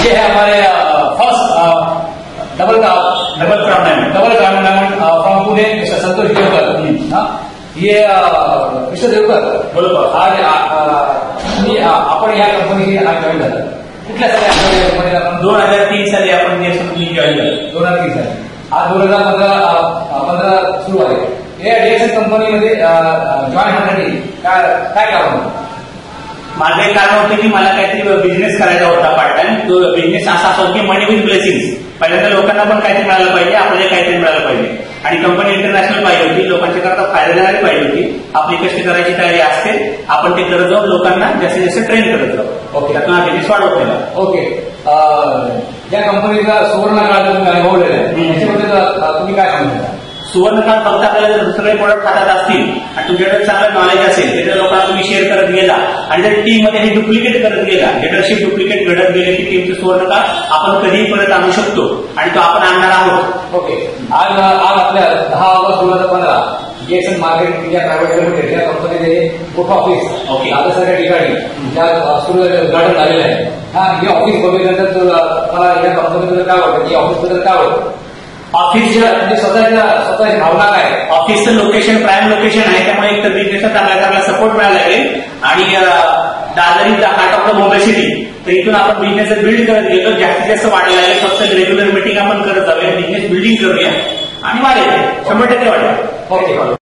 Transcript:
ये है हमारे first double diamond from Pune, mister Santosh Devkar. ये मिस्टर देवकर, आज आपण या कंपनीशी जॉईन झाला. कुठल्या साली या कंपनीला? 2003 साली आपण या कंपनी जॉईन झालो. 2003 साली. आज 2015 सुरू आहे. या डीएसएन कंपनीमध्ये जॉईन होण्यासाठी काय कारण होतं? माझं एक कारण होतं की मला काहीतरी बिझनेस करायचा होता पार्ट टाइम. तो बिझनेस असा होता की मनी विथ ब्लेसिंग्स. पहिल्यांदा लोकांना पण काहीतरी मिळालं पाहिजे, आपल्याला काहीतरी मिळालं पाहिजे. आणि कंपनी इंटरनॅशनल पाहिजे होती, लोकांच्या करता फायदा देणारी पाहिजे होती. आपली कष्ट करायची तयारी असते, आपण ते करत जाऊन लोकांना जास्तीत जास्त ट्रेन करत जाऊ. ओके, त्यातून हा बिझनेस वाढवत गेला. ओके. या कंपनीचा सुवर्णकाळ तुम्ही अनुभवलेला आहे, याच्याबद्दल तुम्ही काय सांगता? सुवर्णकाळ फक्त आपल्याला जर सगळे प्रोडक्ट हातात असतील आणि तुमच्याकडे चांगलं नॉलेज असेल, त्याच्या लोकांना तुम्ही शेअर करत गेला आणि जर टीम मध्ये हे डुप्लिकेट करत गेला, लिडरशिप डुप्लिकेट घडत गेले की टीमचं सुवर्णकाळ आपण कधीही परत आणू शकतो आणि तो आपण आणणार आहोत. ओके. आज आपल्या 10 August 2015 DSN market India private limited या कंपनीने मोठं ऑफिस दादरसारख्या ठिकाणी ज्या सुरू उद्घाटन झालेलं आहे. हे ऑफिस बघितल्यानंतर मला या कंपनीबद्दल काय वाटतं, या ऑफिसबद्दल काय वाटतं? ऑफिसच्या म्हणजे स्वतःची भावना काय? ऑफिसचं लोकेशन प्राईम लोकेशन आहे, त्यामुळे एक तर बिझनेसला चांगला सपोर्ट मिळाला लागेल. आणि Dadar is the heart of the Mumbai city. तर इथून आपण बिझनेस बिल्ड करत गेलो, जास्तीत जास्त वाढायला लागेल. फक्त रेग्युलर मिटिंग आपण करत जाऊया, बिझनेस बिल्डिंग करूया आणि वाढेल, 100% वाढेल. ओके.